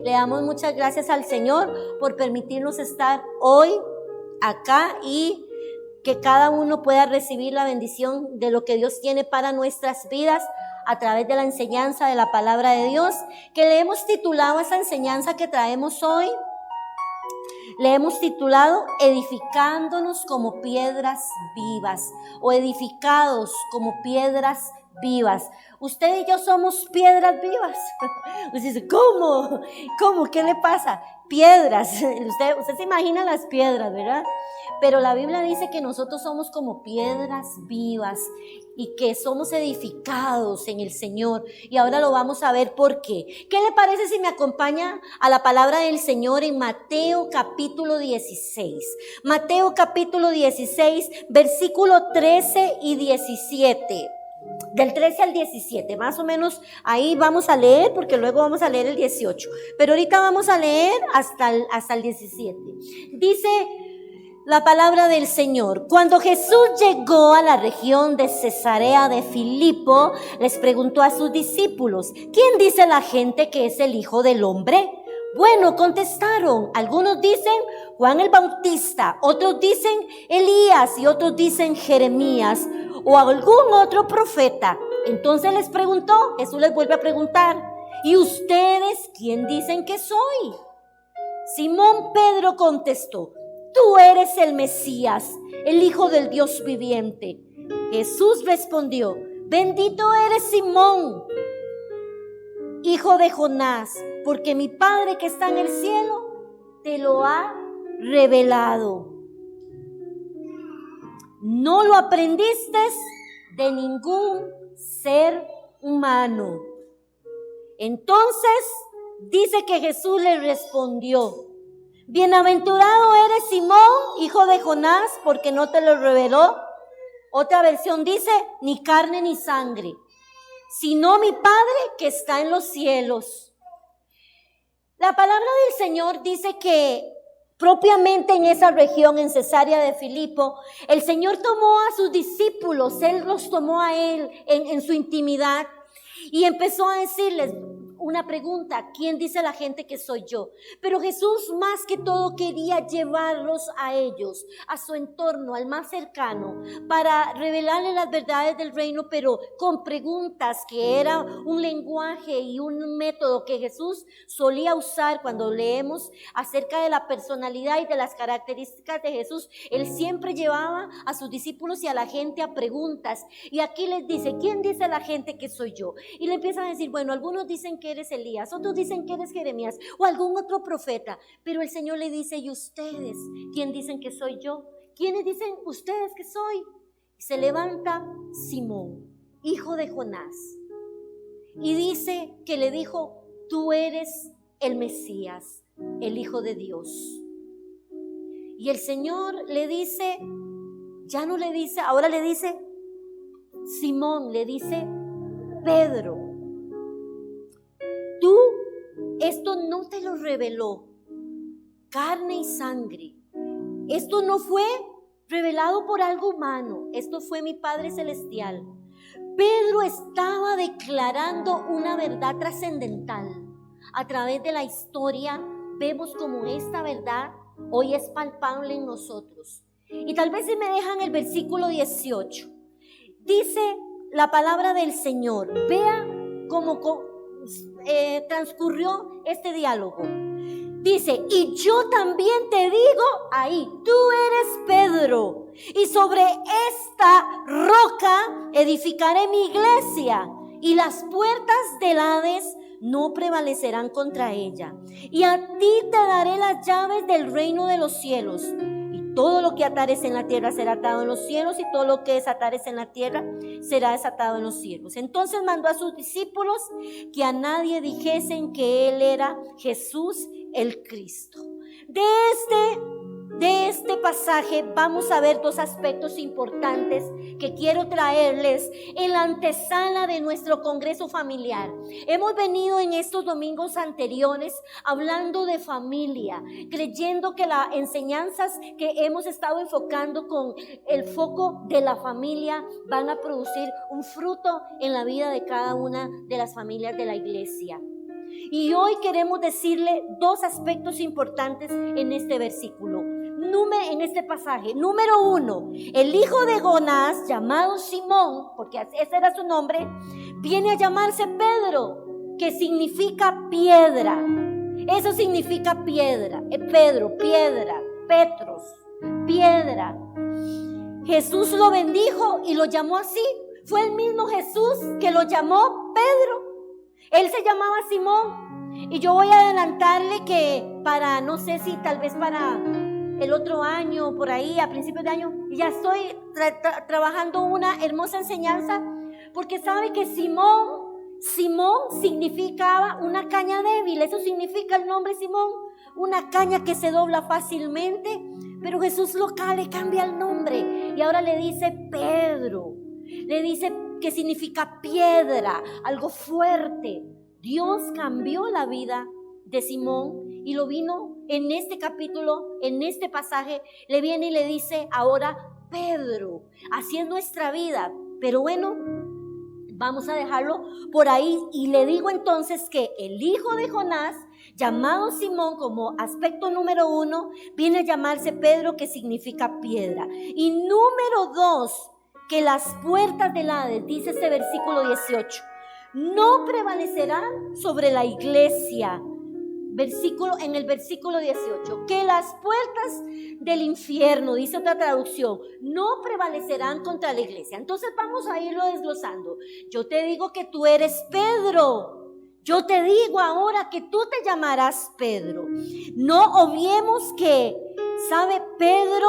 Le damos muchas gracias al Señor por permitirnos estar hoy acá y que cada uno pueda recibir la bendición de lo que Dios tiene para nuestras vidas a través de la enseñanza de la palabra de Dios, que le hemos titulado esa enseñanza que traemos hoy. Le hemos titulado edificándonos como piedras vivas o edificados como piedras vivas. Usted y yo somos piedras vivas. Usted dice, ¿cómo? ¿Cómo? ¿Qué le pasa? Piedras. Usted se imagina las piedras, ¿verdad? Pero la Biblia dice que nosotros somos como piedras vivas y que somos edificados en el Señor. Y ahora lo vamos a ver por qué. ¿Qué le parece si me acompaña a la palabra del Señor en Mateo capítulo 16? Mateo capítulo 16, versículo 13 y 17. Del 13 al 17, más o menos ahí vamos a leer, porque luego vamos a leer el 18. Pero ahorita vamos a leer hasta el 17. Dice la palabra del Señor: cuando Jesús llegó a la región de Cesarea de Filipo, les preguntó a sus discípulos: ¿quién dice la gente que es el Hijo del Hombre? Bueno, contestaron, algunos dicen Juan el Bautista, otros dicen Elías y otros dicen Jeremías o algún otro profeta. Entonces les preguntó, Jesús les vuelve a preguntar: ¿y ustedes quién dicen que soy? Simón Pedro contestó: tú eres el Mesías, el Hijo del Dios viviente. Jesús respondió: bendito eres Simón, hijo de Jonás, porque mi Padre que está en el cielo te lo ha revelado. No lo aprendiste de ningún ser humano. Entonces dice que Jesús le respondió: bienaventurado eres Simón, hijo de Jonás, porque no te lo reveló. Otra versión dice: ni carne ni sangre, sino mi Padre que está en los cielos. La palabra del Señor dice que propiamente en esa región, en Cesarea de Filipo, el Señor tomó a sus discípulos, Él los tomó a Él en su intimidad y empezó a decirles una pregunta: ¿quién dice la gente que soy yo? Pero Jesús más que todo quería llevarlos a ellos, a su entorno, al más cercano, para revelarles las verdades del reino, pero con preguntas, que era un lenguaje y un método que Jesús solía usar. Cuando leemos acerca de la personalidad y de las características de Jesús, Él siempre llevaba a sus discípulos y a la gente a preguntas. Y aquí les dice: ¿quién dice la gente que soy yo? Y le empiezan a decir: bueno, algunos dicen que eres Elías, otros dicen que eres Jeremías o algún otro profeta. Pero el Señor le dice: ¿y ustedes quién dicen que soy yo? ¿Quiénes dicen ustedes que soy? Y se levanta Simón, hijo de Jonás, y dice que le dijo: tú eres el Mesías, el Hijo de Dios. Y el Señor le dice, ya no le dice, ahora le dice Simón, le dice Pedro: tú, esto no te lo reveló carne y sangre. Esto no fue revelado por algo humano. Esto fue mi Padre Celestial. Pedro estaba declarando una verdad trascendental. A través de la historia vemos como esta verdad hoy es palpable en nosotros. Y tal vez si me dejan el versículo 18. Dice la palabra del Señor. Vea cómo transcurrió este diálogo. Dice: y yo también te digo ahí, tú eres Pedro, y sobre esta roca edificaré mi iglesia, y las puertas del Hades no prevalecerán contra ella. Y a ti te daré las llaves del reino de los cielos. Y todo lo que atares en la tierra será atado en los cielos, y todo lo que desatares en la tierra será desatado en los cielos. Entonces mandó a sus discípulos que a nadie dijesen que Él era Jesús el Cristo. De este pasaje vamos a ver dos aspectos importantes que quiero traerles en la antesala de nuestro congreso familiar. Hemos venido en estos domingos anteriores hablando de familia, creyendo que las enseñanzas que hemos estado enfocando con el foco de la familia van a producir un fruto en la vida de cada una de las familias de la iglesia. Y hoy queremos decirle dos aspectos importantes en este versículo, en este pasaje. Número 1, el hijo de Jonás, llamado Simón, porque ese era su nombre, viene a llamarse Pedro, que significa piedra. Eso significa piedra. Pedro, piedra. Petros, piedra. Jesús lo bendijo y lo llamó así. Fue el mismo Jesús que lo llamó Pedro. Él se llamaba Simón. Y yo voy a adelantarle que para, no sé si tal vez para el otro año, por ahí, a principios de año, ya estoy trabajando una hermosa enseñanza, porque sabe que Simón significaba una caña débil. Eso significa el nombre Simón, una caña que se dobla fácilmente. Pero Jesús le cambia el nombre y ahora le dice Pedro, le dice que significa piedra, algo fuerte. Dios cambió la vida de Simón y lo vino en este capítulo, en este pasaje, le viene y le dice ahora Pedro. Así es nuestra vida, pero bueno, vamos a dejarlo por ahí. Y le digo entonces que el hijo de Jonás, llamado Simón, como aspecto número 1, viene a llamarse Pedro, que significa piedra. Y número 2, que las puertas del Hades, dice este versículo 18, no prevalecerán sobre la iglesia. En el versículo 18, que las puertas del infierno, dice otra traducción, no prevalecerán contra la iglesia. Entonces vamos a irlo desglosando. Yo te digo que tú eres Pedro. Yo te digo ahora que tú te llamarás Pedro. No obviemos que, ¿sabe? Pedro,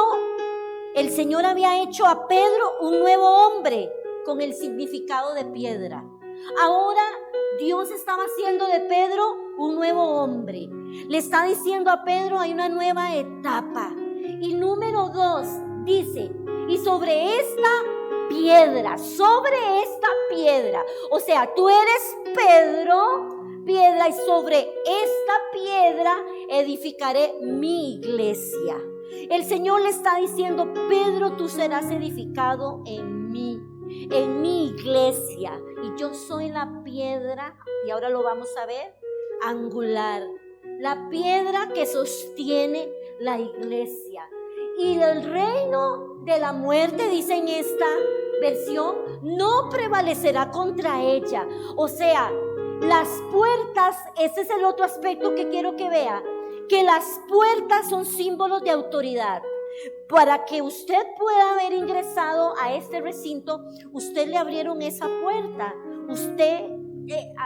el Señor había hecho a Pedro un nuevo hombre con el significado de piedra. Ahora Dios estaba haciendo de Pedro un nuevo hombre. Le está diciendo a Pedro, hay una nueva etapa. Y número 2 dice, y sobre esta piedra, o sea, tú eres Pedro, piedra, y sobre esta piedra edificaré mi iglesia. El Señor le está diciendo, Pedro, tú serás edificado en mi iglesia, y yo soy la piedra, y ahora lo vamos a ver, angular, la piedra que sostiene la iglesia. Y el reino de la muerte, dice en esta versión, no prevalecerá contra ella. O sea, las puertas, ese es el otro aspecto que quiero que vea, que las puertas son símbolos de autoridad. Para que usted pueda haber ingresado a este recinto, usted le abrieron esa puerta,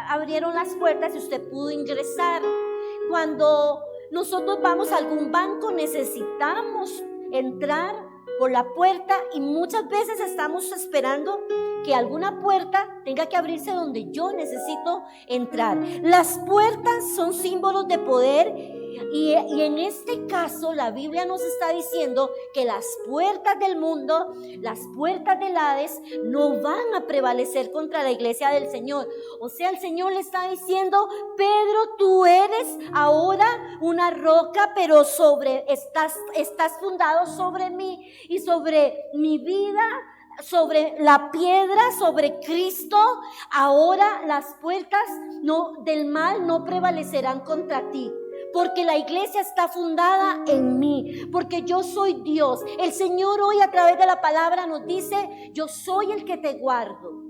abrieron las puertas y usted pudo ingresar. Cuando nosotros vamos a algún banco, necesitamos entrar por la puerta y muchas veces estamos esperando que alguna puerta tenga que abrirse donde yo necesito entrar. Las puertas son símbolos de poder. Y en este caso la Biblia nos está diciendo que las puertas del mundo, las puertas del Hades, no van a prevalecer contra la iglesia del Señor. O sea, el Señor le está diciendo, Pedro, tú eres ahora una roca, pero estás fundado sobre mí y sobre mi vida, sobre la piedra, sobre Cristo. Ahora las puertas del mal no prevalecerán contra ti. Porque la iglesia está fundada en mí, porque yo soy Dios. El Señor hoy a través de la palabra nos dice, yo soy el que te guardo.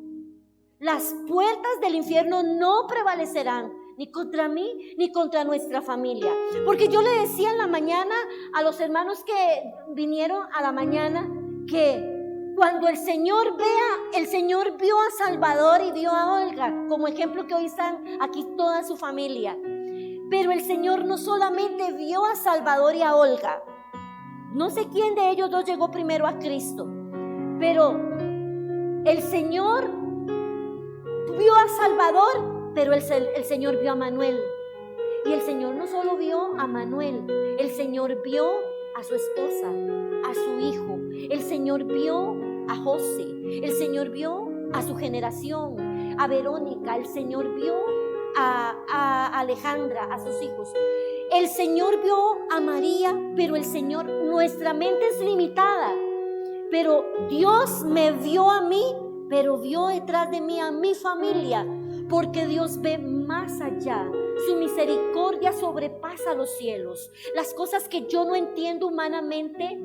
Las puertas del infierno no prevalecerán ni contra mí ni contra nuestra familia. Porque yo le decía en la mañana a los hermanos que vinieron a la mañana que cuando el Señor vio a Salvador y vio a Olga, como ejemplo que hoy están aquí toda su familia. Pero el Señor no solamente vio a Salvador y a Olga. No sé quién de ellos dos llegó primero a Cristo. Pero el Señor vio a Salvador, pero el Señor vio a Manuel. Y el Señor no solo vio a Manuel, el Señor vio a su esposa, a su hijo. El Señor vio a José. El Señor vio a su generación, a Verónica. El Señor vio a Alejandra, a sus hijos. El Señor vio a María, pero el Señor, nuestra mente es limitada, pero Dios me vio a mí, pero vio detrás de mí a mi familia, porque Dios ve más allá Su misericordia sobrepasa los cielos. Las cosas que yo no entiendo humanamente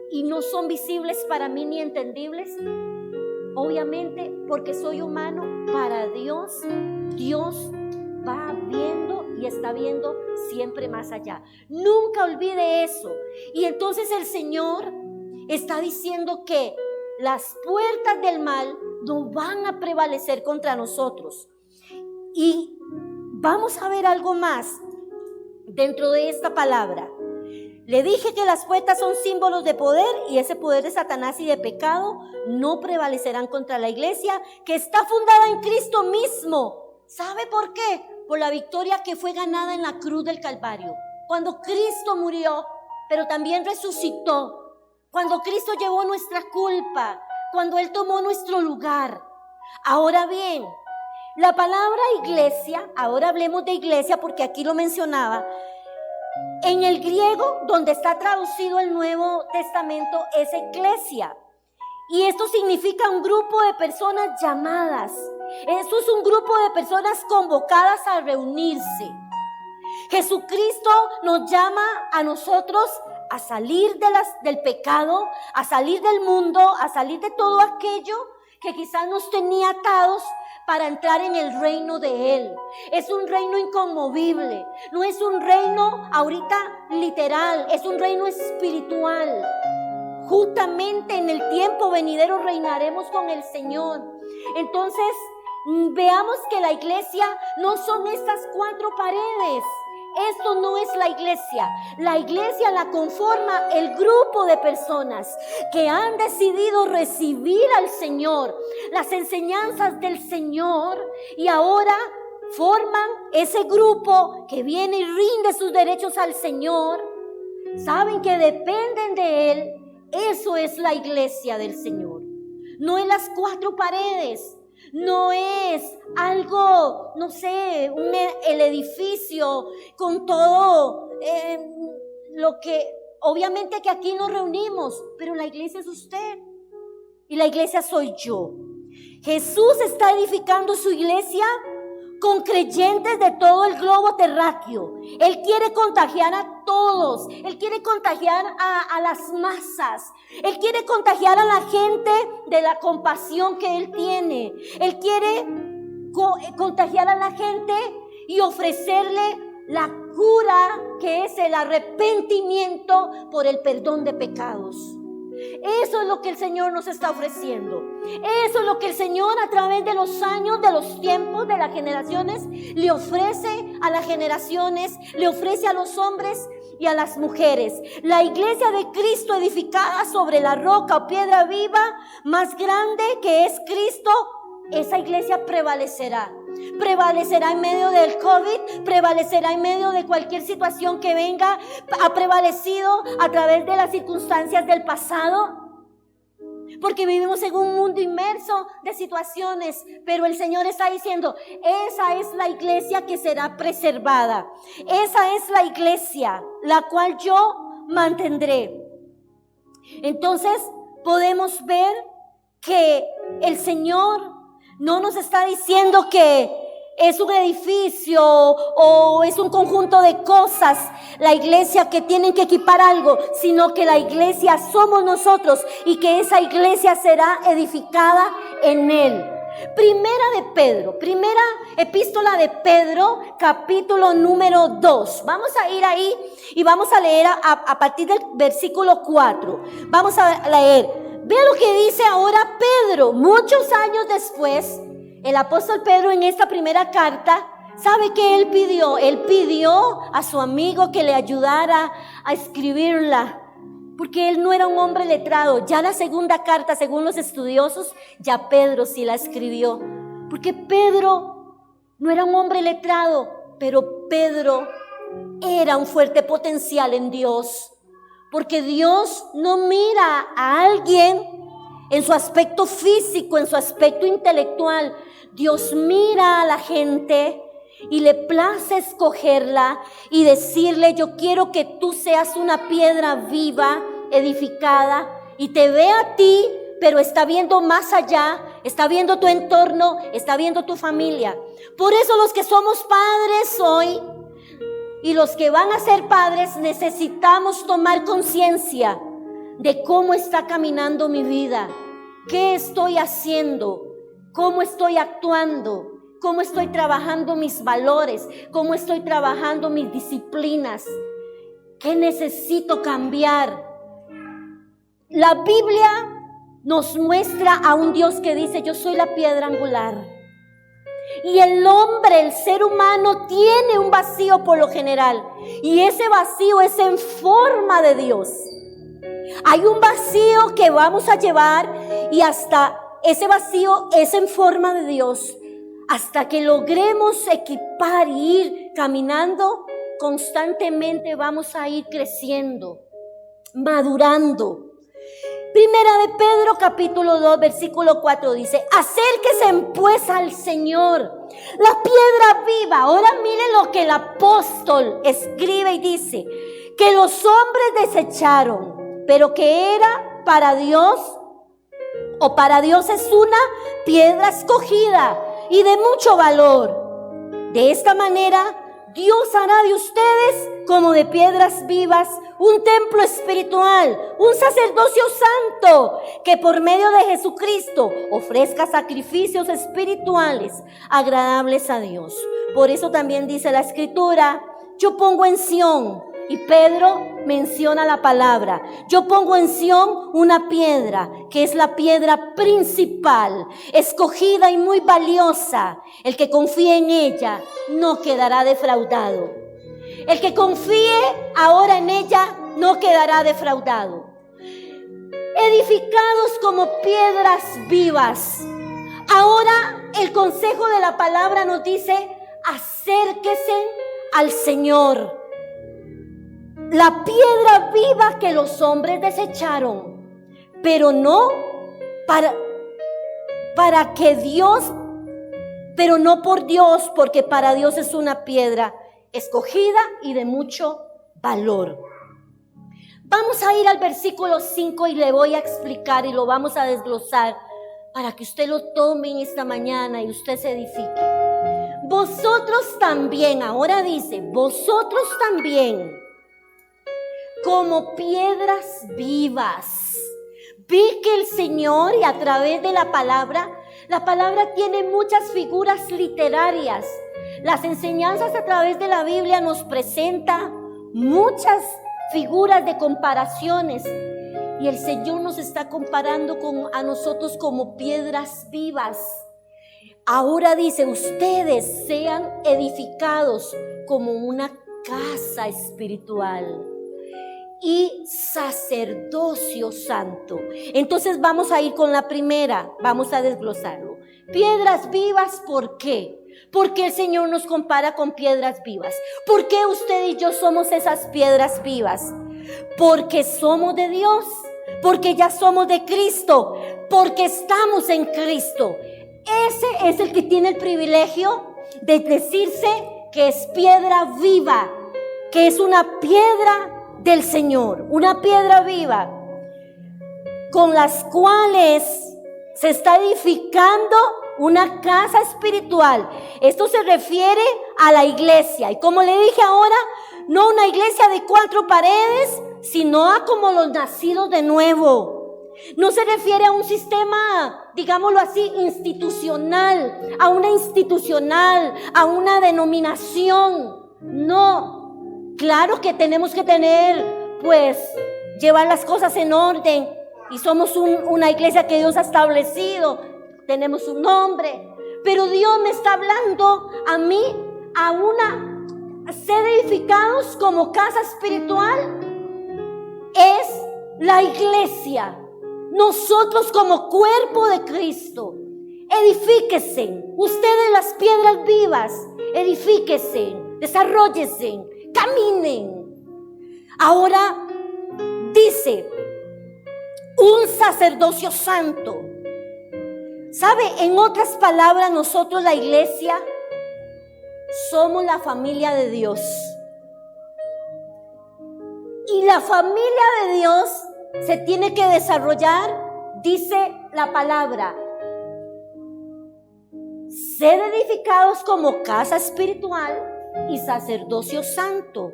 y no son visibles para mí ni entendibles, obviamente porque soy humano, para Dios, Dios va viendo y está viendo siempre más allá. Nunca olvide eso. Y entonces el Señor está diciendo que las puertas del mal no van a prevalecer contra nosotros. Y vamos a ver algo más dentro de esta palabra. Le dije que las puertas son símbolos de poder, y ese poder de Satanás y de pecado no prevalecerán contra la iglesia que está fundada en Cristo mismo. ¿Sabe por qué? Por la victoria que fue ganada en la cruz del Calvario. Cuando Cristo murió, pero también resucitó. Cuando Cristo llevó nuestra culpa, cuando Él tomó nuestro lugar. Ahora bien, la palabra iglesia, ahora hablemos de iglesia porque aquí lo mencionaba. En el griego, donde está traducido el Nuevo Testamento, es eclesia. Y esto significa un grupo de personas llamadas. Esto es un grupo de personas convocadas a reunirse. Jesucristo nos llama a nosotros a salir del pecado, a salir del mundo, a salir de todo aquello que quizás nos tenía atados para entrar en el reino de Él. Es un reino inconmovible, no es un reino ahorita literal, es un reino espiritual. Justamente en el tiempo venidero reinaremos con el Señor. Entonces, veamos que la iglesia no son estas 4 paredes. Esto no es la iglesia. La iglesia la conforma el grupo de personas que han decidido recibir al Señor, las enseñanzas del Señor, y ahora forman ese grupo que viene y rinde sus derechos al Señor. Saben que dependen de Él. Eso es la iglesia del Señor. No es las 4 paredes. No es algo, no sé, el edificio con todo lo que, obviamente que aquí nos reunimos, pero la iglesia es usted y la iglesia soy yo. Jesús está edificando su iglesia con creyentes de todo el globo terráqueo. Él quiere contagiar a todos. Él quiere contagiar a las masas. Él quiere contagiar a la gente de la compasión que Él tiene. Él quiere contagiar a la gente y ofrecerle la cura, que es el arrepentimiento por el perdón de pecados. Eso es lo que el Señor nos está ofreciendo. Eso es lo que el Señor, a través de los años, de los tiempos, de las generaciones, le ofrece a las generaciones, le ofrece a los hombres y a las mujeres. La iglesia de Cristo, edificada sobre la roca o piedra viva más grande que es Cristo, esa iglesia prevalecerá. Prevalecerá en medio del COVID, prevalecerá en medio de cualquier situación que venga. Ha prevalecido a través de las circunstancias del pasado, porque vivimos en un mundo inmerso de situaciones, pero el Señor está diciendo, esa es la iglesia que será preservada. Esa es la iglesia la cual yo mantendré. Entonces podemos ver que el Señor no nos está diciendo que es un edificio o es un conjunto de cosas, la iglesia, que tienen que equipar algo, sino que la iglesia somos nosotros y que esa iglesia será edificada en Él. Primera epístola de Pedro, capítulo número 2. Vamos a ir ahí y vamos a leer a partir del versículo 4. Vamos a leer. Vea lo que dice ahora Pedro. Muchos años después, el apóstol Pedro, en esta primera carta, ¿sabe qué él pidió? Él pidió a su amigo que le ayudara a escribirla, porque él no era un hombre letrado. Ya la segunda carta, según los estudiosos, ya Pedro sí la escribió, porque Pedro no era un hombre letrado, pero Pedro era un fuerte potencial en Dios. Porque Dios no mira a alguien en su aspecto físico, en su aspecto intelectual. Dios mira a la gente y le place escogerla y decirle, yo quiero que tú seas una piedra viva, edificada, y te ve a ti pero está viendo más allá, está viendo tu entorno, está viendo tu familia. Por eso los que somos padres hoy y los que van a ser padres necesitamos tomar conciencia de cómo está caminando mi vida, qué estoy haciendo, cómo estoy actuando, cómo estoy trabajando mis valores, cómo estoy trabajando mis disciplinas, qué necesito cambiar. La Biblia nos muestra a un Dios que dice: yo soy la piedra angular. Y el hombre, el ser humano, tiene un vacío por lo general. Y ese vacío es en forma de Dios. Hay un vacío que vamos a llevar y hasta ese vacío es en forma de Dios. Hasta que logremos equipar y ir caminando, constantemente vamos a ir creciendo, madurando. Primera de Pedro capítulo 2 versículo 4 dice: acérquense pues al Señor, la piedra viva. Ahora miren lo que el apóstol escribe y dice: que los hombres desecharon, pero que era para Dios, o para Dios es una piedra escogida y de mucho valor. De esta manera Dios hará de ustedes como de piedras vivas un templo espiritual, un sacerdocio santo, que por medio de Jesucristo ofrezca sacrificios espirituales agradables a Dios. Por eso también dice la Escritura: yo pongo en Sión, y Pedro menciona la palabra, yo pongo en Sión una piedra, que es la piedra principal, escogida y muy valiosa. El que confíe en ella no quedará defraudado. El que confíe ahora en ella no quedará defraudado. Edificados como piedras vivas. Ahora el consejo de la palabra nos dice: acérquense al Señor. La piedra viva que los hombres desecharon, pero no para que Dios, pero no por Dios, porque para Dios es una piedra escogida y de mucho valor. Vamos a ir al versículo 5 y le voy a explicar y lo vamos a desglosar para que usted lo tome en esta mañana y usted se edifique. Vosotros también, ahora dice, vosotros también, como piedras vivas. Vi que el Señor, y a través de la palabra tiene muchas figuras literarias. Las enseñanzas a través de la Biblia nos presenta muchas figuras de comparaciones. Y el Señor nos está comparando a nosotros como piedras vivas. Ahora dice: ustedes sean edificados como una casa espiritual y sacerdocio santo. Entonces vamos a ir con la primera, vamos a desglosarlo. Piedras vivas, ¿por qué? Porque el Señor nos compara con piedras vivas. ¿Por qué usted y yo somos esas piedras vivas? Porque somos de Dios, porque ya somos de Cristo, porque estamos en Cristo. Ese es el que tiene el privilegio de decirse que es piedra viva, que es una piedra del Señor, una piedra viva, con las cuales se está edificando una casa espiritual. Esto se refiere a la iglesia. Y como le dije ahora, no una iglesia de 4 paredes, sino a como los nacidos de nuevo. No se refiere a un sistema, digámoslo así, institucional, a una denominación. No. Claro que tenemos que llevar las cosas en orden. Y somos una iglesia que Dios ha establecido. Tenemos un nombre. Pero Dios me está hablando a mí, a ser edificados como casa espiritual. Es la iglesia. Nosotros como cuerpo de Cristo. Edifíquense. Ustedes las piedras vivas. Edifíquense. Desarróllense. Caminen. Ahora dice: un sacerdocio santo. ¿Sabe? En otras palabras, nosotros la iglesia somos la familia de Dios. Y la familia de Dios se tiene que desarrollar dice la palabra, sed edificados como casa espiritual y sacerdocio santo.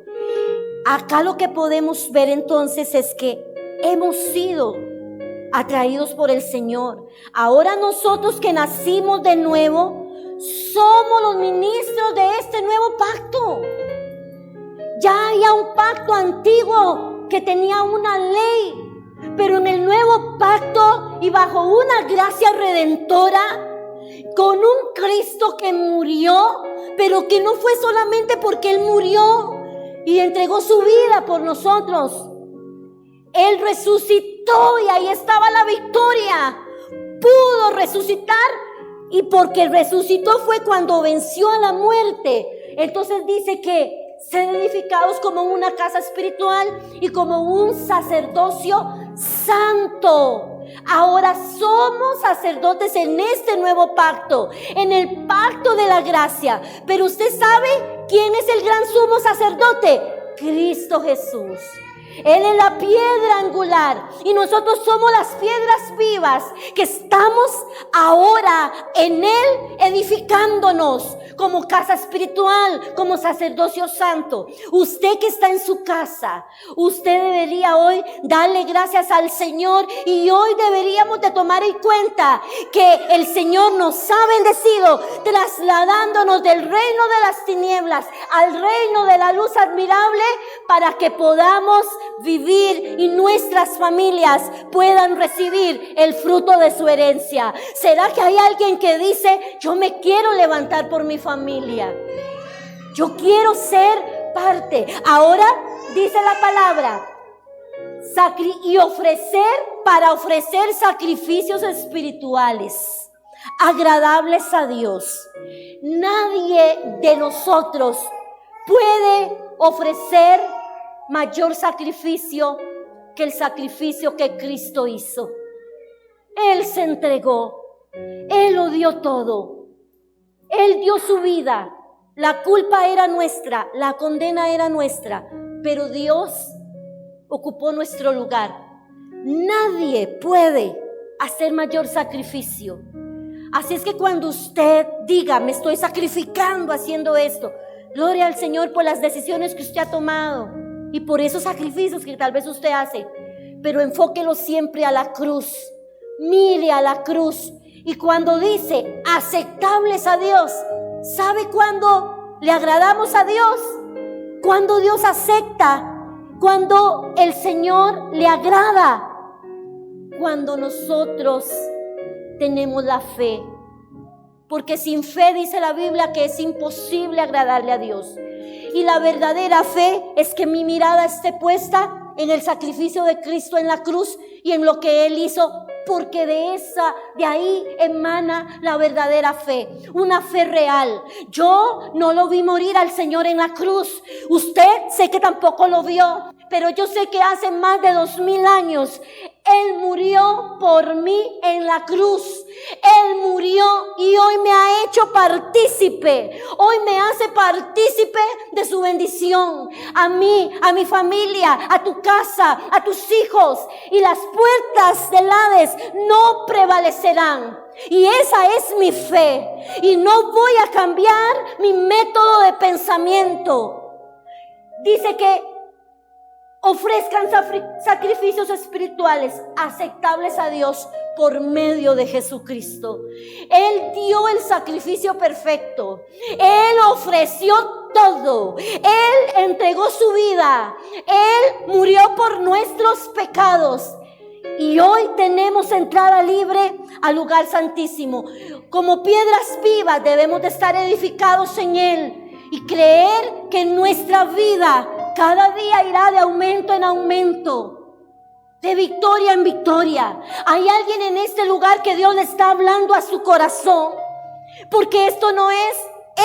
Acá lo que podemos ver entonces es que hemos sido atraídos por el Señor. Ahora nosotros que nacimos de nuevo, somos los ministros de este nuevo pacto. Ya había un pacto antiguo que tenía una ley, pero en el nuevo pacto y bajo una gracia redentora, con un Cristo que murió, pero que no fue solamente porque Él murió y entregó su vida por nosotros. Él resucitó y ahí estaba la victoria. Pudo resucitar y porque resucitó fue cuando venció a la muerte. Entonces dice que ser edificados como una casa espiritual y como un sacerdocio santo. Ahora somos sacerdotes en este nuevo pacto, en el pacto de la gracia. Pero usted sabe quién es el gran sumo sacerdote: Cristo Jesús. Él es la piedra angular y nosotros somos las piedras vivas que estamos ahora en Él edificándonos como casa espiritual, como sacerdocio santo. Usted que está en su casa, usted debería hoy darle gracias al Señor y hoy deberíamos de tomar en cuenta que el Señor nos ha bendecido trasladándonos del reino de las tinieblas al reino de la luz admirable para que podamos vivir y nuestras familias puedan recibir el fruto de su herencia. ¿Será que hay alguien que dice: yo me quiero levantar por mi familia, yo quiero ser parte? Ahora dice la palabra y ofrecer sacrificios espirituales agradables a Dios. Nadie de nosotros puede ofrecer mayor sacrificio que el sacrificio que Cristo hizo. Él se entregó, Él lo dio todo, Él dio su vida. La culpa era nuestra, la condena era nuestra, pero Dios ocupó nuestro lugar. Nadie puede hacer mayor sacrificio. Así es que cuando usted diga: me estoy sacrificando haciendo esto, gloria al Señor por las decisiones que usted ha tomado y por esos sacrificios que tal vez usted hace, pero enfóquelo siempre a la cruz. Mire a la cruz. Y cuando dice aceptables a Dios, ¿sabe cuándo le agradamos a Dios? Cuando Dios acepta, cuando el Señor le agrada, cuando nosotros tenemos la fe. Porque sin fe dice la Biblia que es imposible agradarle a Dios. Y la verdadera fe es que mi mirada esté puesta en el sacrificio de Cristo en la cruz y en lo que Él hizo, porque de ahí emana la verdadera fe, una fe real. Yo no lo vi morir al Señor en la cruz. Usted sé que tampoco lo vio, pero yo sé que hace más de 2000 años Él murió por mí en la cruz. Él murió y hoy me ha hecho partícipe. Hoy me hace partícipe de su bendición. A mí, a mi familia, a tu casa, a tus hijos. Y las puertas del Hades no prevalecerán. Y esa es mi fe. Y no voy a cambiar mi método de pensamiento. Dice que ofrezcan sacrificios espirituales aceptables a Dios por medio de Jesucristo. Él dio el sacrificio perfecto. Él ofreció todo. Él entregó su vida. Él murió por nuestros pecados. Y hoy tenemos entrada libre al lugar santísimo. Como piedras vivas debemos de estar edificados en Él y creer que nuestra vida cada día irá de aumento en aumento, de victoria en victoria. Hay alguien en este lugar que Dios le está hablando a su corazón, porque esto no es,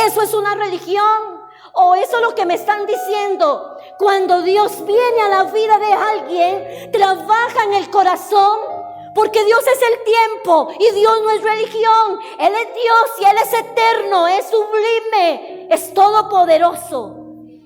eso es una religión, o eso es lo que me están diciendo. Cuando Dios viene a la vida de alguien, trabaja en el corazón, porque Dios es el tiempo y Dios no es religión. Él es Dios y Él es eterno, es sublime, es todopoderoso.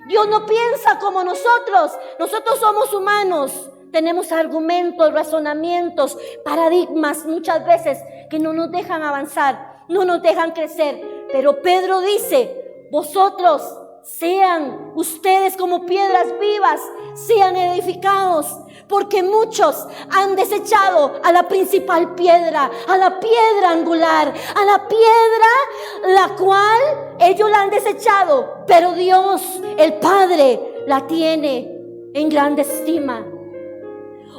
Dios no piensa como nosotros. Nosotros somos humanos. Tenemos argumentos, razonamientos, paradigmas muchas veces que no nos dejan avanzar, no nos dejan crecer. Pero Pedro dice, vosotros sean ustedes como piedras vivas, sean edificados, porque muchos han desechado a la principal piedra, a la piedra angular, a la piedra la cual ellos la han desechado, pero Dios, el Padre, la tiene en grande estima.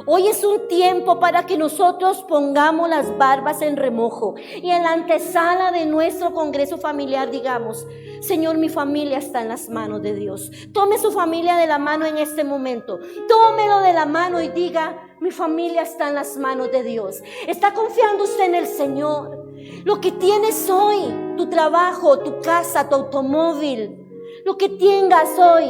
Hoy es un tiempo para que nosotros pongamos las barbas en remojo y en la antesala de nuestro congreso familiar digamos, Señor, mi familia está en las manos de Dios. Tome su familia de la mano en este momento. Tómelo de la mano y diga, mi familia está en las manos de Dios. ¿Está confiando usted en el Señor? Lo que tienes hoy, tu trabajo, tu casa, tu automóvil, lo que tengas hoy,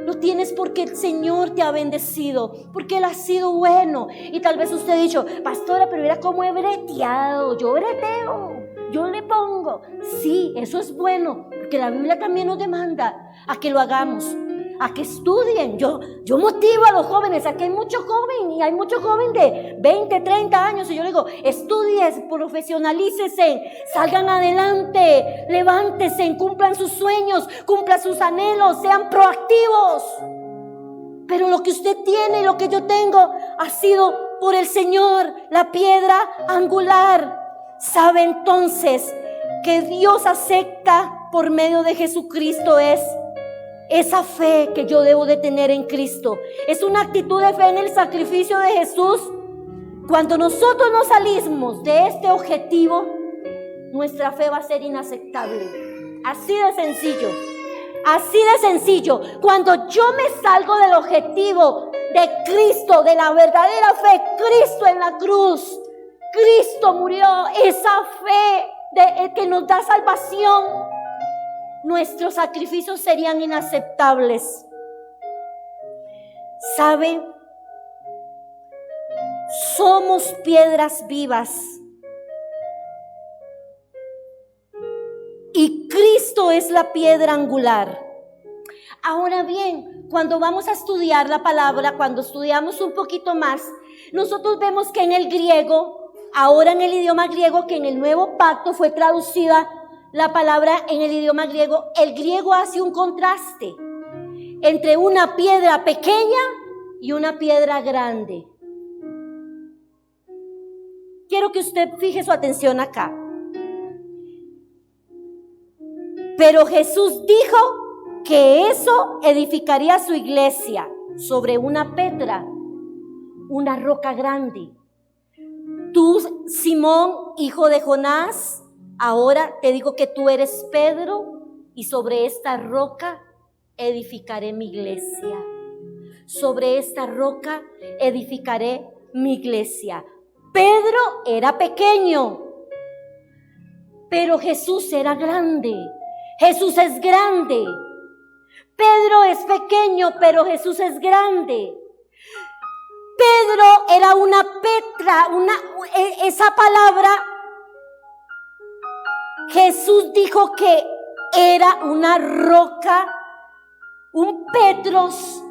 lo tienes porque el Señor te ha bendecido, porque Él ha sido bueno. Y tal vez usted ha dicho, pastora, pero mira cómo he breteado, yo breteo, yo le pongo. Sí, eso es bueno, porque la Biblia también nos demanda a que lo hagamos, a que estudien. Yo motivo a los jóvenes, aquí hay mucho joven y hay mucho joven de 20, 30 años. Y yo le digo, estudien, profesionalícese, salgan adelante, levántense, cumplan sus sueños, cumplan sus anhelos, sean proactivos. Pero lo que usted tiene y lo que yo tengo ha sido por el Señor, la piedra angular. ¿Sabe entonces que Dios acepta por medio de Jesucristo es esa fe que yo debo de tener en Cristo? Es una actitud de fe en el sacrificio de Jesús. Cuando nosotros nos salimos de este objetivo, nuestra fe va a ser inaceptable. Así de sencillo. Así de sencillo. Cuando yo me salgo del objetivo de Cristo, de la verdadera fe, Cristo en la cruz, Cristo murió, esa fe que nos da salvación, nuestros sacrificios serían inaceptables. ¿Sabe? Somos piedras vivas. Y Cristo es la piedra angular. Ahora bien, cuando vamos a estudiar la palabra, cuando estudiamos un poquito más, nosotros vemos que en el griego, ahora en el idioma griego, que en el Nuevo Pacto fue traducida la palabra en el idioma griego, el griego hace un contraste entre una piedra pequeña y una piedra grande. Quiero que usted fije su atención acá. Pero Jesús dijo que eso edificaría su iglesia sobre una pedra, una roca grande. Tú, Simón, hijo de Jonás, ahora te digo que tú eres Pedro y sobre esta roca edificaré mi iglesia. Sobre esta roca edificaré mi iglesia. Pedro era pequeño, pero Jesús era grande. Jesús es grande. Pedro es pequeño, pero Jesús es grande. Pedro era una petra, esa palabra, Jesús dijo que era una roca, un petros,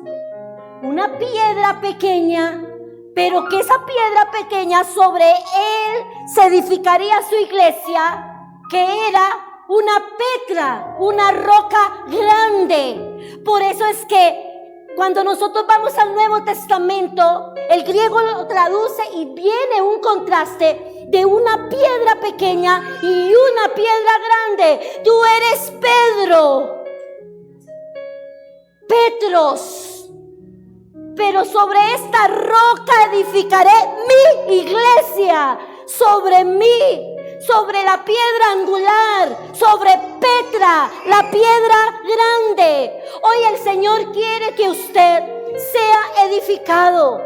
una piedra pequeña, pero que esa piedra pequeña sobre él se edificaría su iglesia, que era una petra, una roca grande. Por eso es que cuando nosotros vamos al Nuevo Testamento, el griego lo traduce y viene un contraste de una piedra pequeña y una piedra grande. Tú eres Pedro, Petros, pero sobre esta roca edificaré mi iglesia, sobre mí, sobre la piedra angular, sobre Petra, la piedra grande. Hoy el Señor quiere que usted sea edificado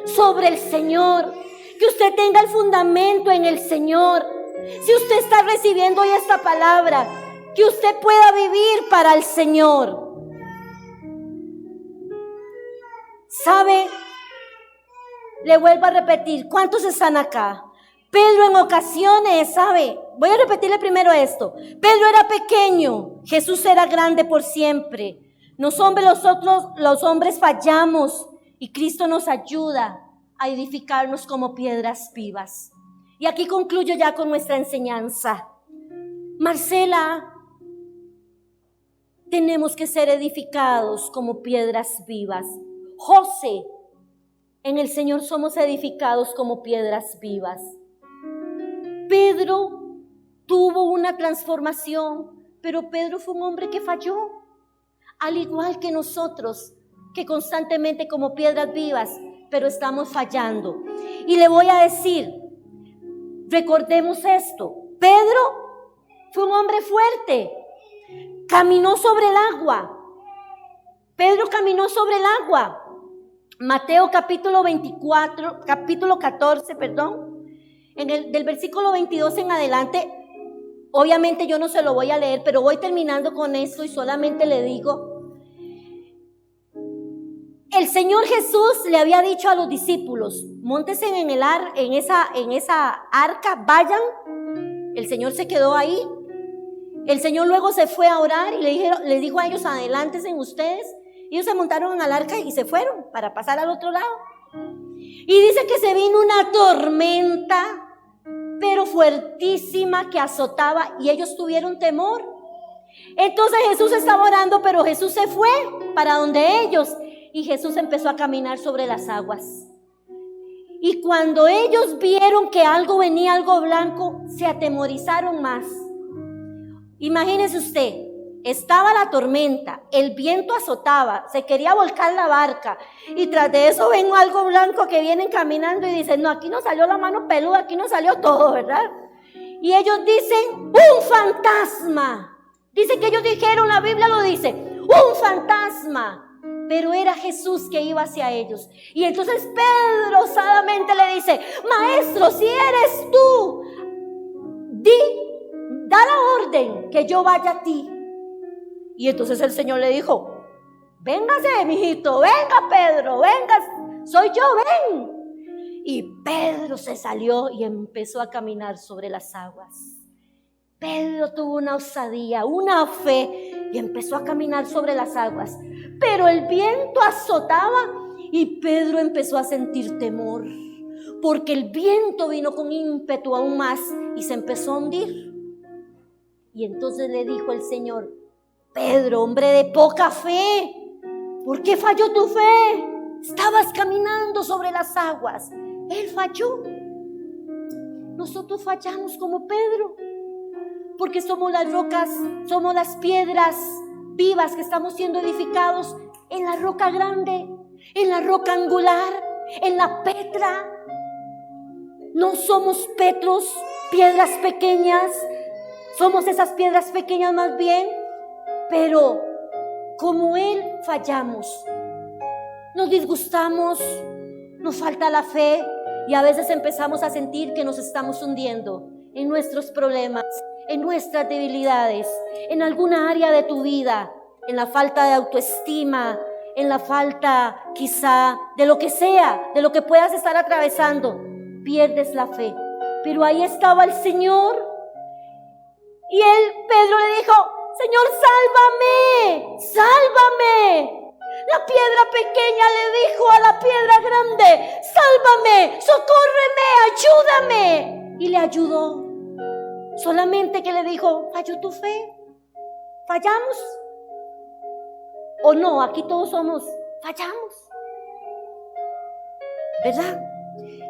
sobre el Señor, que usted tenga el fundamento en el Señor. Si usted está recibiendo hoy esta palabra, que usted pueda vivir para el Señor. ¿Sabe? Le vuelvo a repetir, ¿cuántos están acá? Pedro en ocasiones, ¿sabe? Voy a repetirle primero esto. Pedro era pequeño, Jesús era grande por siempre. Nosotros los hombres fallamos Y Cristo nos ayuda a edificarnos como piedras vivas. Y aquí concluyo ya con nuestra enseñanza. Marcela, tenemos que ser edificados como piedras vivas. José, en el Señor somos edificados como piedras vivas. Pedro tuvo una transformación, pero Pedro fue un hombre que falló, al igual que nosotros, que constantemente como piedras vivas, pero estamos fallando. Y le voy a decir, recordemos esto, Pedro fue un hombre fuerte, caminó sobre el agua. Pedro caminó sobre el agua. Mateo capítulo 14, del versículo 22 en adelante. Obviamente yo no se lo voy a leer, pero voy terminando con esto y solamente le digo, el Señor Jesús le había dicho a los discípulos, móntense en esa arca, vayan. El Señor se quedó ahí. El Señor luego se fue a orar y le dijo a ellos, adelántense ustedes. Ellos se montaron al arca y se fueron para pasar al otro lado. Y dice que se vino una tormenta, pero fuertísima, que azotaba, y ellos tuvieron temor. Entonces Jesús estaba orando, pero Jesús se fue para donde ellos, y Jesús empezó a caminar sobre las aguas. Y cuando ellos vieron que algo venía, algo blanco, se atemorizaron más. Imagínese usted, estaba la tormenta, el viento azotaba, se quería volcar la barca, y tras de eso ven algo blanco que vienen caminando y dicen, no, aquí no salió la mano peluda, aquí no salió todo, ¿verdad? Y ellos dicen, un fantasma. Dice que ellos dijeron, la Biblia lo dice, un fantasma. Pero era Jesús que iba hacia ellos. Y entonces Pedro osadamente le dice, maestro, si eres tú, da la orden que yo vaya a ti. Y entonces el Señor le dijo, véngase, mijito, venga Pedro, venga, soy yo, ven. Y Pedro se salió y empezó a caminar sobre las aguas. Pedro tuvo una osadía, una fe, y empezó a caminar sobre las aguas. Pero el viento azotaba y Pedro empezó a sentir temor, porque el viento vino con ímpetu aún más y se empezó a hundir. Y entonces le dijo el Señor, Pedro, hombre de poca fe, ¿por qué falló tu fe? Estabas caminando sobre las aguas. Él falló. Nosotros fallamos como Pedro, porque somos las rocas, somos las piedras vivas que estamos siendo edificados en la roca grande, en la roca angular, en la Petra. No somos Petros, piedras pequeñas, somos esas piedras pequeñas más bien, pero como Él fallamos, nos disgustamos, nos falta la fe y a veces empezamos a sentir que nos estamos hundiendo en nuestros problemas, en nuestras debilidades, en alguna área de tu vida, en la falta de autoestima, en la falta quizá de lo que sea, de lo que puedas estar atravesando, pierdes la fe. Pero ahí estaba el Señor y Pedro le dijo, Señor, sálvame, sálvame. La piedra pequeña le dijo a la piedra grande, sálvame, socórreme, ayúdame. Y le ayudó. Solamente que le dijo, ¿falló tu fe? ¿Fallamos? ¿O no? Aquí todos fallamos. ¿Verdad?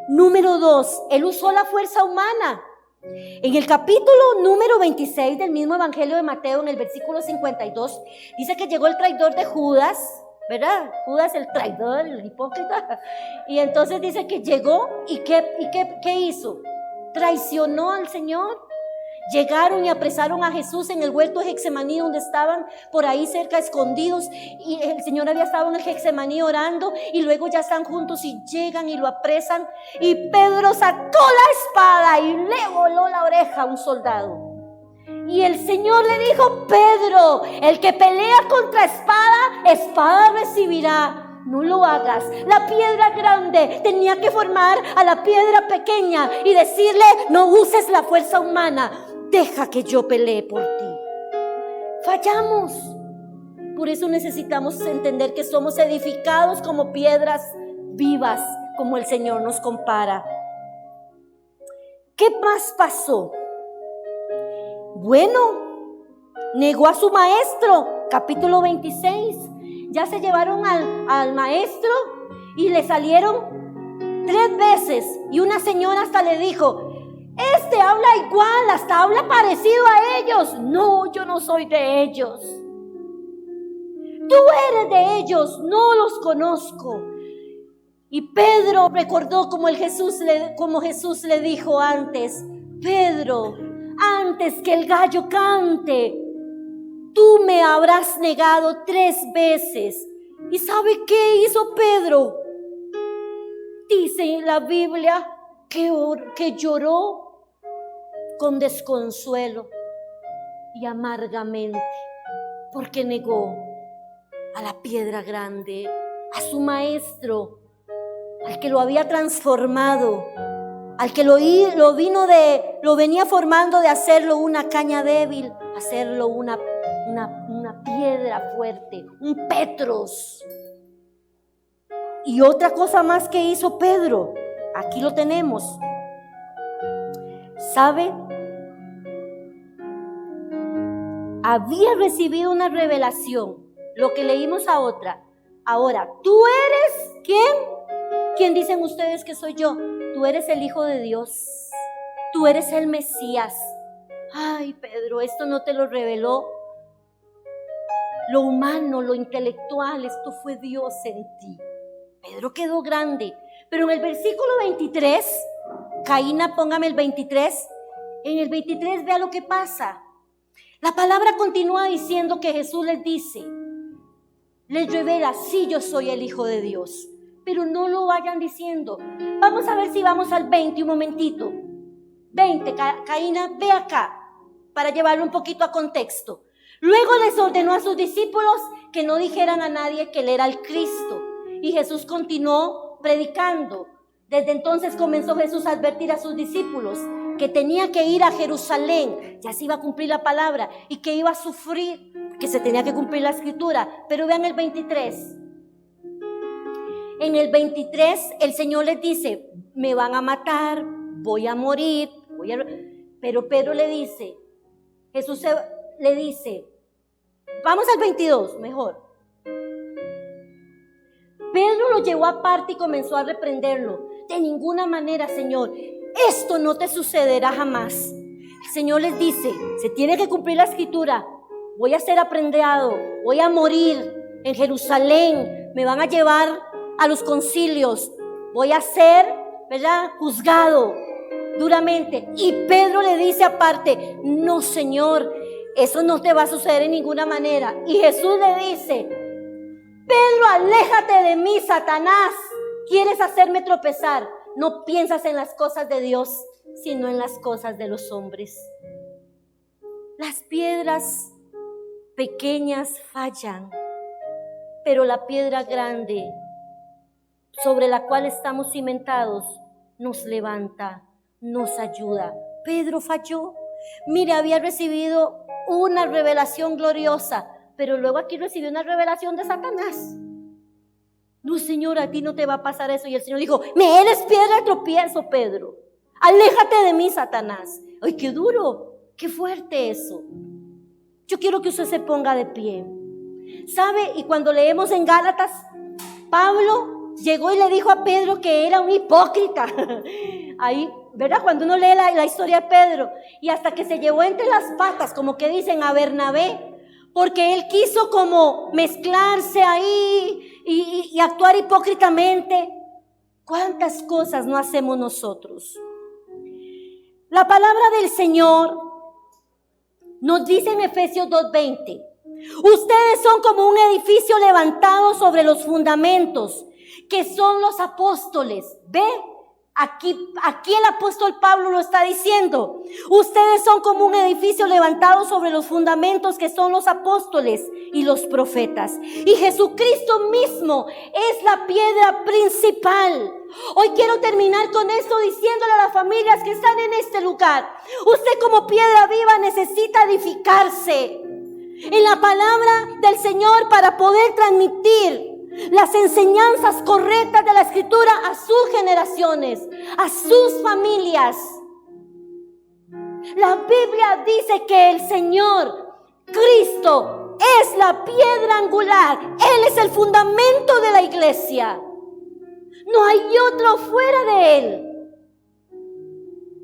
Número 2, Él usó la fuerza humana. En el capítulo número 26 del mismo Evangelio de Mateo, en el versículo 52, dice que llegó el traidor de Judas, ¿verdad? Judas el traidor, el hipócrita. Y entonces dice que llegó y ¿qué hizo? Traicionó al Señor. Llegaron y apresaron a Jesús en el huerto de Getsemaní, donde estaban por ahí cerca escondidos, y el Señor había estado en el Getsemaní orando, y luego ya están juntos y llegan y lo apresan, y Pedro sacó la espada y le voló la oreja a un soldado. Y el Señor le dijo, Pedro, el que pelea contra espada recibirá. No lo hagas. La piedra grande tenía que formar a la piedra pequeña y decirle, no uses la fuerza humana, deja que yo pelee por ti. Fallamos Por eso necesitamos entender que somos edificados como piedras vivas, como el Señor nos compara. ¿Qué más pasó? Bueno, negó a su maestro, capítulo 26. Ya se llevaron al maestro y le salieron 3 veces. Y una señora hasta le dijo: este habla igual, hasta habla parecido a ellos. No, yo no soy de ellos. Tú eres de ellos, no los conozco. Y Pedro recordó como Jesús le dijo antes: Pedro, antes que el gallo cante, tú me habrás negado 3 veces. ¿Y sabe qué hizo Pedro? Dice en la Biblia que lloró con desconsuelo y amargamente, porque negó a la piedra grande, a su maestro, al que lo había transformado, al que lo venía formando de hacerlo una caña débil, hacerlo una piedra fuerte, un Petros. Y otra cosa más que hizo Pedro, aquí lo tenemos. ¿Sabe? Había recibido una revelación, lo que leímos ahora. ¿Tú eres quién? ¿Quién dicen ustedes que soy yo? Tú eres el Hijo de Dios. Tú eres el Mesías. Ay, Pedro, esto no te lo reveló lo humano, lo intelectual, esto fue Dios en ti. Pedro quedó grande. Pero en el versículo 23, Caína, póngame el 23. En el 23 vea lo que pasa. La palabra continúa diciendo que Jesús les revela: sí, yo soy el Hijo de Dios. Pero no lo vayan diciendo. Vamos a ver si vamos al 20 un momentito. 20, Caína, ve acá, para llevarlo un poquito a contexto. Luego les ordenó a sus discípulos que no dijeran a nadie que él era el Cristo. Y Jesús continuó predicando. Desde entonces comenzó Jesús a advertir a sus discípulos que tenía que ir a Jerusalén, ya se iba a cumplir la palabra, y que iba a sufrir, que se tenía que cumplir la escritura. Pero vean el 23. En el 23 el Señor les dice: me van a matar, voy a morir, pero Pedro le dice, le dice, vamos al 22 mejor. Pedro lo llevó aparte y comenzó a reprenderlo. De ninguna manera, Señor, esto no te sucederá jamás. El Señor les dice: se tiene que cumplir la escritura. Voy a ser apedreado, voy a morir en Jerusalén, me van a llevar a los concilios, voy a ser, ¿verdad?, juzgado duramente. Y Pedro le dice aparte: no, Señor, eso no te va a suceder en ninguna manera. Y Jesús le dice: Pedro, aléjate de mí, Satanás, quieres hacerme tropezar. No piensas en las cosas de Dios, sino en las cosas de los hombres. Las piedras pequeñas fallan, pero la piedra grande sobre la cual estamos cimentados nos levanta, nos ayuda. Pedro falló. Mire, había recibido una revelación gloriosa, pero luego aquí recibió una revelación de Satanás. No, Señor, a ti no te va a pasar eso. Y el Señor dijo: me eres piedra de tropiezo, Pedro. Aléjate de mí, Satanás. Ay, qué duro, qué fuerte eso. Yo quiero que usted se ponga de pie. ¿Sabe? Y cuando leemos en Gálatas, Pablo llegó y le dijo a Pedro que era un hipócrita. Ahí, ¿verdad? Cuando uno lee la historia de Pedro, y hasta que se llevó entre las patas, como que dicen, a Bernabé, porque él quiso como mezclarse ahí y actuar hipócritamente. ¿Cuántas cosas no hacemos nosotros? La palabra del Señor nos dice en Efesios 2:20: ustedes son como un edificio levantado sobre los fundamentos, que son los apóstoles. ¿Ve? Aquí el apóstol Pablo lo está diciendo. Ustedes son como un edificio levantado sobre los fundamentos, que son los apóstoles y los profetas. Y Jesucristo mismo es la piedra principal. Hoy quiero terminar con esto diciéndole a las familias que están en este lugar: usted como piedra viva necesita edificarse. en la palabra del Señor para poder transmitir las enseñanzas correctas de la Escritura a sus generaciones, a sus familias. La Biblia dice que el Señor Cristo es la piedra angular. Él es el fundamento de la iglesia. No hay otro fuera de Él.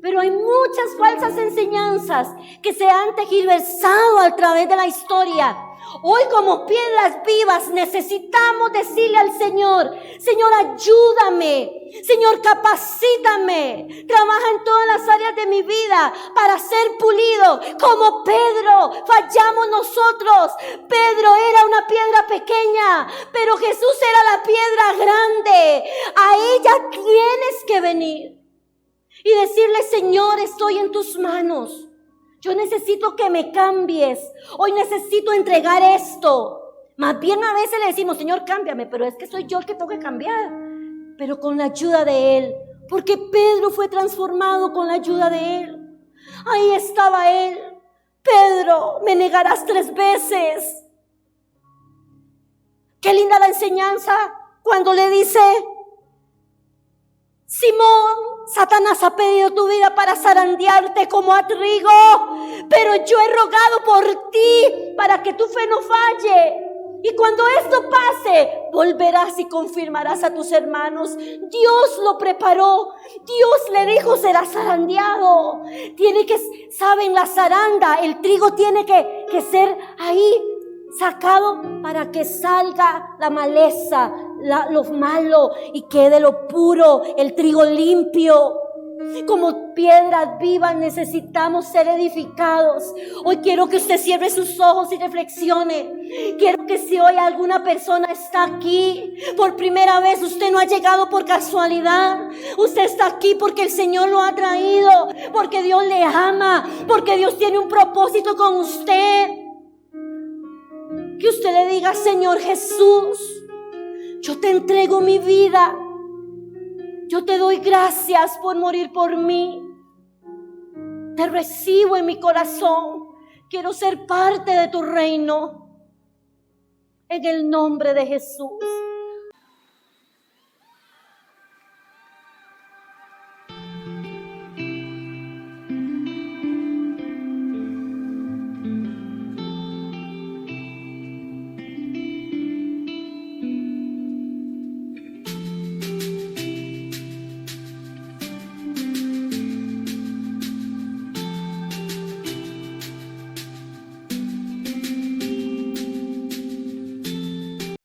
Pero hay muchas falsas enseñanzas que se han tergiversado a través de la historia. Hoy, como piedras vivas, necesitamos decirle al Señor: Señor, ayúdame. Señor, capacítame. Trabaja en todas las áreas de mi vida para ser pulido. Como Pedro, fallamos nosotros. Pedro era una piedra pequeña, pero Jesús era la piedra grande. A ella tienes que venir y decirle: Señor, estoy en tus manos. Yo necesito que me cambies. Hoy necesito entregar esto. Más bien a veces le decimos: Señor, cámbiame, pero es que soy yo el que tengo que cambiar. Pero con la ayuda de Él. Porque Pedro fue transformado con la ayuda de Él. Ahí estaba Él. Pedro, me negarás 3 veces. Qué linda la enseñanza cuando le dice: Simón, Satanás ha pedido tu vida para zarandearte como a trigo, pero yo he rogado por ti para que tu fe no falle. Y cuando esto pase, volverás y confirmarás a tus hermanos. Dios lo preparó. Dios le dijo: será zarandeado. Saben, la zaranda, el trigo tiene que ser ahí sacado para que salga la maleza, lo malo, y quede lo puro, el trigo limpio. Como piedras vivas necesitamos ser edificados. Hoy quiero que usted cierre sus ojos y reflexione. Quiero que si hoy alguna persona está aquí por primera vez, usted no ha llegado por casualidad. Usted está aquí porque el Señor lo ha traído, porque Dios le ama, porque Dios tiene un propósito con usted. Que usted le diga: Señor Jesús, yo te entrego mi vida. Yo te doy gracias por morir por mí. Te recibo en mi corazón. Quiero ser parte de tu reino. En el nombre de Jesús.